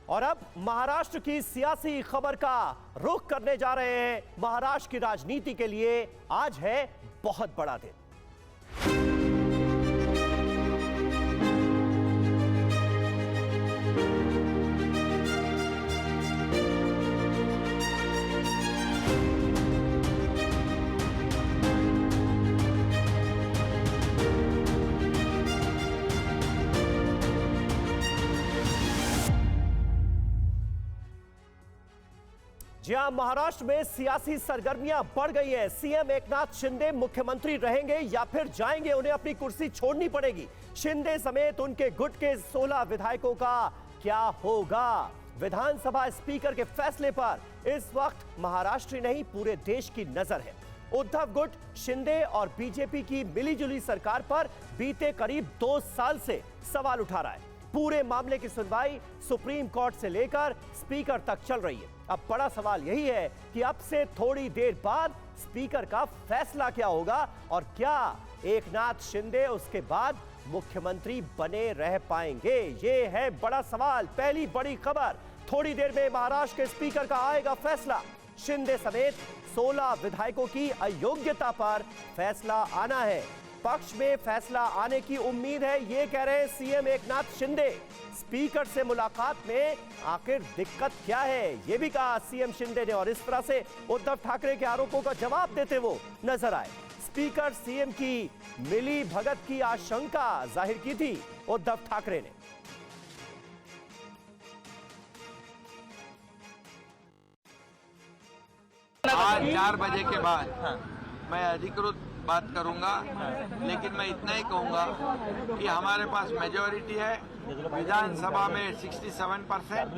और अब महाराष्ट्र की सियासी खबर का रुख करने जा रहे हैं। महाराष्ट्र की राजनीति के लिए आज है बहुत बड़ा दिन। जी हां, महाराष्ट्र में सियासी सरगर्मियां बढ़ गई हैं। सीएम एकनाथ शिंदे मुख्यमंत्री रहेंगे या फिर जाएंगे, उन्हें अपनी कुर्सी छोड़नी पड़ेगी। शिंदे समेत उनके गुट के 16 विधायकों का क्या होगा? विधानसभा स्पीकर के फैसले पर इस वक्त महाराष्ट्र ही नहीं पूरे देश की नजर है। उद्धव गुट शिंदे और बीजेपी की मिलीजुली सरकार पर बीते करीब 2 साल से सवाल उठा रहा है। पूरे मामले की सुनवाई सुप्रीम कोर्ट से लेकर स्पीकर तक चल रही है। अब बड़ा सवाल यही है कि अब से थोड़ी देर बाद स्पीकर का फैसला क्या होगा और क्या एकनाथ शिंदे उसके बाद मुख्यमंत्री बने रह पाएंगे? ये है बड़ा सवाल। पहली बड़ी खबर, थोड़ी देर में महाराष्ट्र के स्पीकर का आएगा फैसला। शिंदे समेत 16 विधायकों की अयोग्यता पर फैसला आना है। पक्ष में फैसला आने की उम्मीद है, ये कह रहे हैं सीएम एकनाथ शिंदे। स्पीकर से मुलाकात में आखिर दिक्कत क्या है, ये भी कहा सीएम शिंदे ने, और इस तरह से उद्धव ठाकरे के आरोपों का जवाब देते वो नजर आए। स्पीकर सीएम की मिली भगत की आशंका जाहिर की थी उद्धव ठाकरे ने। आज 4 बजे के बाद मैं अधिकृत बात करूंगा, लेकिन मैं इतना ही कहूंगा कि हमारे पास मेजॉरिटी है। विधानसभा में 67%,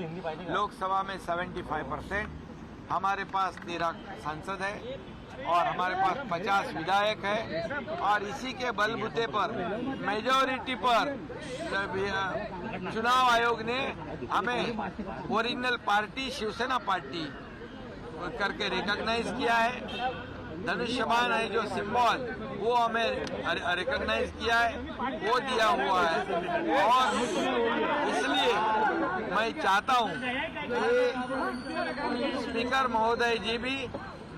लोकसभा में 75%, हमारे पास 13 सांसद है और हमारे पास 50 विधायक है, और इसी के बलबूते पर मेजॉरिटी पर चुनाव आयोग ने हमें ओरिजिनल पार्टी शिवसेना पार्टी करके रिकॉग्नाइज किया है। धनुष्यबाण है जो सिंबल, वो हमें रिकॉग्नाइज किया है, वो दिया हुआ है। और इसलिए मैं चाहता हूं कि स्पीकर महोदय जी भी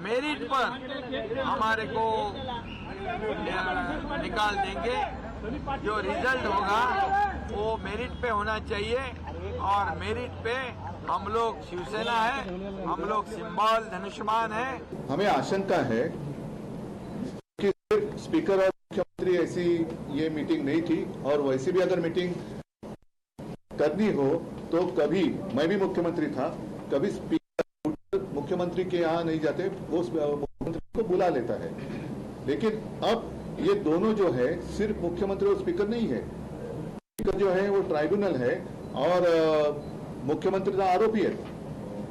मेरिट पर हमारे को निकाल देंगे। जो रिजल्ट होगा वो मेरिट पे होना चाहिए, और मेरिट पे हम लोग शिवसेना है, हम लोग सिंबल धनुष्यबाण है। हमें आशंका है कि सिर्फ स्पीकर और मुख्यमंत्री ऐसी ये मीटिंग नहीं थी, और वैसे भी अगर मीटिंग करनी हो तो कभी, मैं भी मुख्यमंत्री था, कभी स्पीकर मुख्यमंत्री के यहाँ नहीं जाते, वो मुख्यमंत्री को बुला लेता है। लेकिन अब ये दोनों जो है सिर्फ मुख्यमंत्री और स्पीकर नहीं है, स्पीकर जो है वो ट्राइब्यूनल है और मुख्यमंत्री का आरोपी है।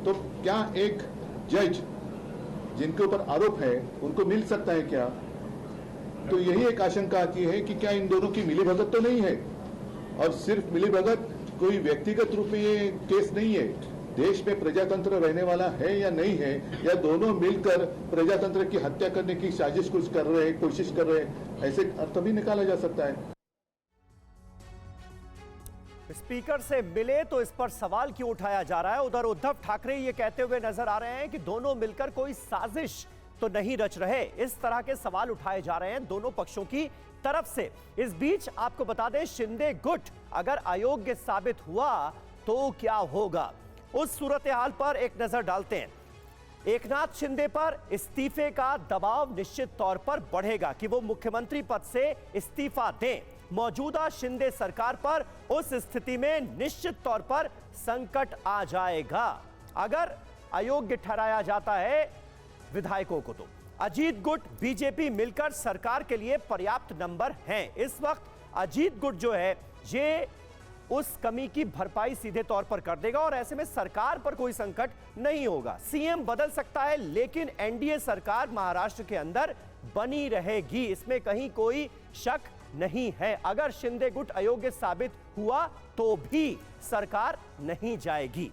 तो क्या एक जज जिनके ऊपर आरोप है उनको मिल सकता है क्या? तो यही एक आशंका आती है कि क्या इन दोनों की मिलीभगत तो नहीं है, और सिर्फ मिलीभगत कोई व्यक्तिगत रूप में ये केस नहीं है। देश में प्रजातंत्र रहने वाला है या नहीं है, या दोनों मिलकर प्रजातंत्र की हत्या करने की साजिश कुछ कर रहे हैं, कोशिश कर रहे हैं, ऐसे अर्थ भी निकाला जा सकता है। स्पीकर से मिले तो इस पर सवाल क्यों उठाया जा रहा है? उधर उद्धव ठाकरे ये कहते हुए नजर आ रहे हैं कि दोनों मिलकर कोई साजिश तो नहीं रच रहे। इस तरह के सवाल उठाए जा रहे हैं दोनों पक्षों की तरफ से। इस बीच आपको बता दें, शिंदे गुट अगर अयोग्य साबित हुआ तो क्या होगा, उस सूरत हाल पर एक नजर डालते हैं। एकनाथ शिंदे पर इस्तीफे का दबाव निश्चित तौर पर बढ़ेगा कि वो मुख्यमंत्री पद से इस्तीफा दें। मौजूदा शिंदे सरकार पर उस स्थिति में निश्चित तौर पर संकट आ जाएगा अगर अयोग्य ठहराया जाता है विधायकों को। तो अजीत गुट बीजेपी मिलकर सरकार के लिए पर्याप्त नंबर हैं। इस वक्त अजीत गुट जो है ये उस कमी की भरपाई सीधे तौर पर कर देगा, और ऐसे में सरकार पर कोई संकट नहीं होगा। सीएम बदल सकता है, लेकिन एनडीए सरकार महाराष्ट्र के अंदर बनी रहेगी, इसमें कहीं कोई शक नहीं है। अगर शिंदे गुट अयोग्य साबित हुआ तो भी सरकार नहीं जाएगी।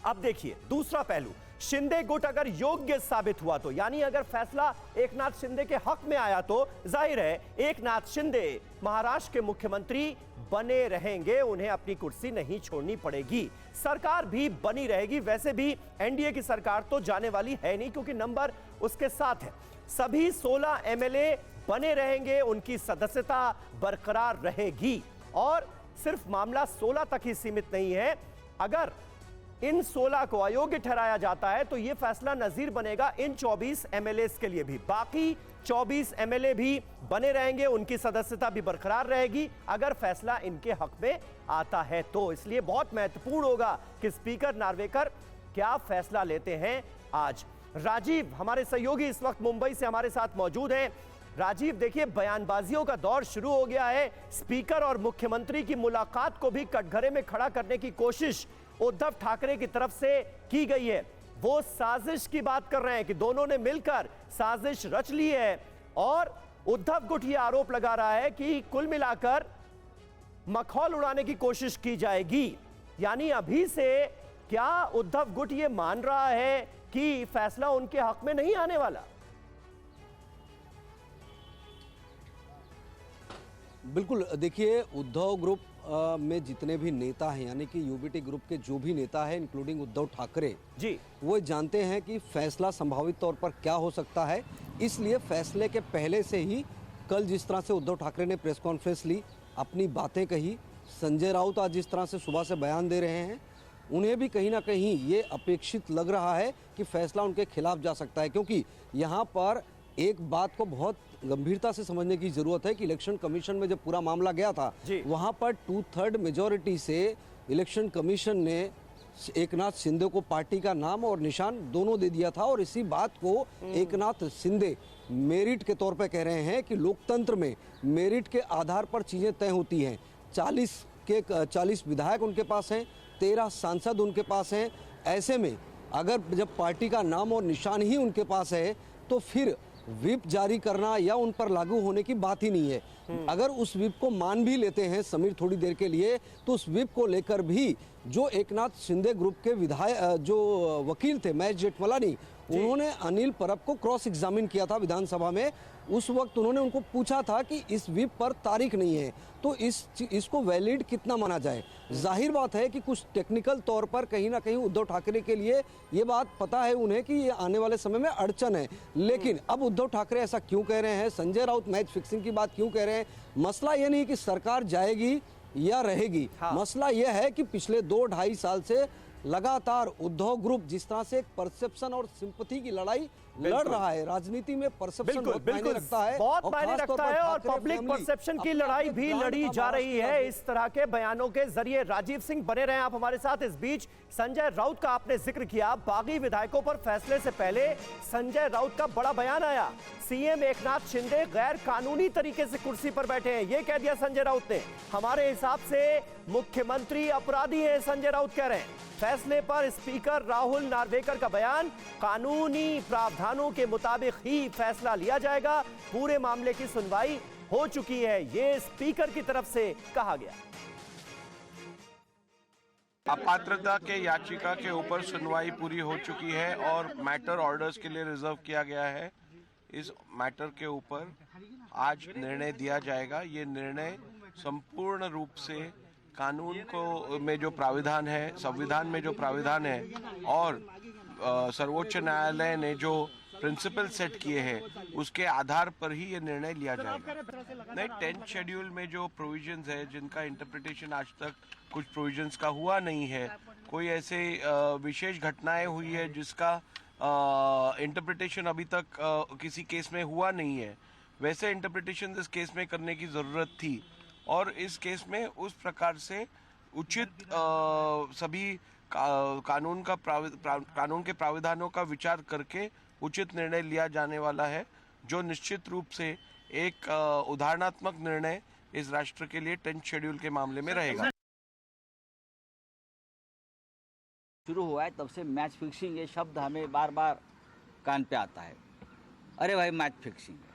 अब देखिए दूसरा पहलू, शिंदे गुट अगर योग्य साबित हुआ तो, यानी अगर फैसला एकनाथ शिंदे के हक में आया तो जाहिर है एकनाथ शिंदे महाराष्ट्र के मुख्यमंत्री बने रहेंगे, उन्हें अपनी कुर्सी नहीं छोड़नी पड़ेगी। सरकार भी बनी रहेगी। वैसे भी एनडीए की सरकार तो जाने वाली है नहीं, क्योंकि नंबर उसके साथ है। सभी 16 एमएलए बने रहेंगे, उनकी सदस्यता बरकरार रहेगी। और सिर्फ मामला 16 तक ही सीमित नहीं है। अगर इन 16 को अयोग्य ठहराया जाता है तो यह फैसला नजीर बनेगा इन 24 एमएलए के लिए भी। बाकी 24 एमएलए भी बने रहेंगे, उनकी सदस्यता भी बरकरार रहेगी अगर फैसला इनके हक में आता है तो। इसलिए बहुत महत्वपूर्ण होगा कि स्पीकर नार्वेकर क्या फैसला लेते हैं आज। राजीव हमारे सहयोगी इस वक्त मुंबई से हमारे साथ मौजूद हैं। राजीव, देखिए बयानबाजियों का दौर शुरू हो गया है। स्पीकर और मुख्यमंत्री की मुलाकात को भी कटघरे में खड़ा करने की कोशिश उद्धव ठाकरे की तरफ से की गई है। वो साजिश की बात कर रहे हैं कि दोनों ने मिलकर साजिश रच ली है। और उद्धव गुट ये आरोप लगा रहा है कि कुल मिलाकर मखौल उड़ाने की कोशिश की जाएगी। यानी अभी से क्या उद्धव गुट ये मान रहा है कि फैसला उनके हक में नहीं आने वाला? बिल्कुल, देखिए उद्धव ग्रुप में जितने भी नेता हैं, यानी कि यूबीटी ग्रुप के जो भी नेता हैं इंक्लूडिंग उद्धव ठाकरे जी, वो जानते हैं कि फैसला संभावित तौर पर क्या हो सकता है। इसलिए फैसले के पहले से ही कल जिस तरह से उद्धव ठाकरे ने प्रेस कॉन्फ्रेंस ली, अपनी बातें कही, संजय राउत आज जिस तरह से सुबह से बयान दे रहे हैं, उन्हें भी कहीं ना कहीं ये अपेक्षित लग रहा है कि फैसला उनके खिलाफ जा सकता है। क्योंकि यहाँ पर एक बात को बहुत गंभीरता से समझने की जरूरत है कि इलेक्शन कमीशन में जब पूरा मामला गया था, वहां पर 2/3 मेजॉरिटी से इलेक्शन कमीशन ने एकनाथ शिंदे को पार्टी का नाम और निशान दोनों दे दिया था। और इसी बात को एकनाथ शिंदे मेरिट के तौर पर कह रहे हैं कि लोकतंत्र में मेरिट के आधार पर चीजें तय होती हैं। 40 विधायक उनके पास हैं, 13 सांसद उनके पास हैं। ऐसे में अगर जब पार्टी का नाम और निशान ही उनके पास है तो फिर व्हिप जारी करना या उन पर लागू होने की बात ही नहीं है। अगर उस व्हिप को मान भी लेते हैं समीर थोड़ी देर के लिए, तो उस व्हिप को लेकर भी जो एकनाथ शिंदे ग्रुप के विधायक जो वकील थे महेश जेठमलानी, उन्होंने अनिल परब को क्रॉस एग्जामिन किया था विधानसभा में। उस वक्त उन्होंने उनको पूछा था कि इस व्हिप पर तारीख नहीं है तो इसको वैलिड कितना माना जाए। जाहिर बात है कि कुछ टेक्निकल तौर पर कहीं ना कहीं उद्धव ठाकरे के लिए ये बात पता है उन्हें कि ये आने वाले समय में अड़चन है। लेकिन अब उद्धव ठाकरे ऐसा क्यों कह रहे हैं, संजय राउत मैच फिक्सिंग की बात क्यों कह रहे हैं? मसला ये नहीं कि सरकार जाएगी या रहेगी, मसला यह है कि पिछले 2-2.5 साल से लगातार उद्धव ग्रुप जिस तरह से एक परसेप्शन और सिंपैथी की लड़ाई लड़ रहा है। राजनीति में परसेप्शन बहुत मायने रखता है, बहुत मायने रखता है और पब्लिक परसेप्शन की लड़ाई भी लड़ी जा रही है इस तरह के बयानों के जरिए। राजीव सिंह बने रहे आप हमारे साथ। इस बीच संजय राउत का आपने जिक्र किया, बागी विधायकों पर फैसले से पहले संजय राउत का बड़ा बयान आया। सीएम एकनाथ शिंदे गैर कानूनी तरीके से कुर्सी पर बैठे हैं, ये कह दिया संजय राउत ने। हमारे हिसाब से मुख्यमंत्री अपराधी है, संजय राउत कह रहे हैं। फैसले पर स्पीकर राहुल नार्वेकर का बयान, कानूनी प्रावधानों के मुताबिक ही फैसला लिया जाएगा, पूरे मामले की सुनवाई हो चुकी है, ये स्पीकर की तरफ से कहा गया। अपात्रता के याचिका के ऊपर सुनवाई पूरी हो चुकी है और मैटर ऑर्डर्स के लिए रिजर्व किया गया है। इस मैटर के ऊपर आज निर्णय दिया जाएगा। ये निर्णय संपूर्ण रूप से कानून को में जो प्राविधान है, संविधान में जो प्राविधान है और सर्वोच्च न्यायालय ने जो प्रिंसिपल सेट किए हैं उसके आधार पर ही ये निर्णय लिया जाएगा। नहीं, 10th शेड्यूल में जो प्रोविजंस है जिनका इंटरप्रिटेशन आज तक कुछ प्रोविजंस का हुआ नहीं है, कोई ऐसे विशेष घटनाएं हुई है जिसका इंटरप्रिटेशन अभी तक किसी केस में हुआ नहीं है, वैसे इंटरप्रिटेशन इस केस में करने की ज़रूरत थी। और इस केस में उस प्रकार से उचित सभी कानून के प्राविधानों का विचार करके उचित निर्णय लिया जाने वाला है, जो निश्चित रूप से एक उदाहरणात्मक निर्णय इस राष्ट्र के लिए 10th शेड्यूल के मामले में रहेगा। शुरू हुआ है तब से मैच फिक्सिंग ये शब्द हमें बार बार कान पे आता है। अरे भाई मैच फिक्सिंग है,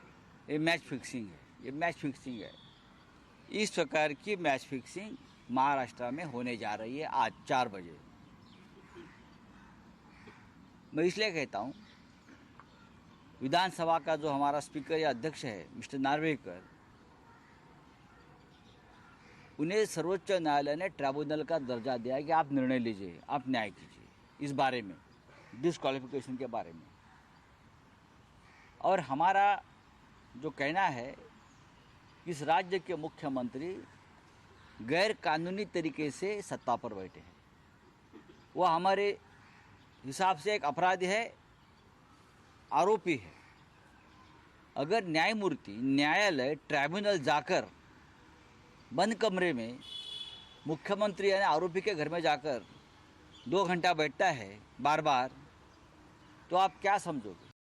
ये मैच फिक्सिंग है, ये मैच फिक्सिंग है। इस प्रकार की मैच फिक्सिंग महाराष्ट्र में होने जा रही है आज 4 बजे। मैं इसलिए कहता हूँ विधानसभा का जो हमारा स्पीकर या अध्यक्ष है मिस्टर नार्वेकर, उन्हें सर्वोच्च न्यायालय ने ट्राइब्यूनल का दर्जा दिया है कि आप निर्णय लीजिए, आप न्याय कीजिए इस बारे में, डिस्क्वालिफिकेशन के बारे में। और हमारा जो कहना है कि इस राज्य के मुख्यमंत्री गैर कानूनी तरीके से सत्ता पर बैठे हैं, वह हमारे हिसाब से एक अपराधी है, आरोपी है। अगर न्यायमूर्ति, न्यायालय, ट्राइब्यूनल जाकर बंद कमरे में मुख्यमंत्री यानी आरोपी के घर में जाकर 2 घंटा बैठता है बार बार, तो आप क्या समझोगे?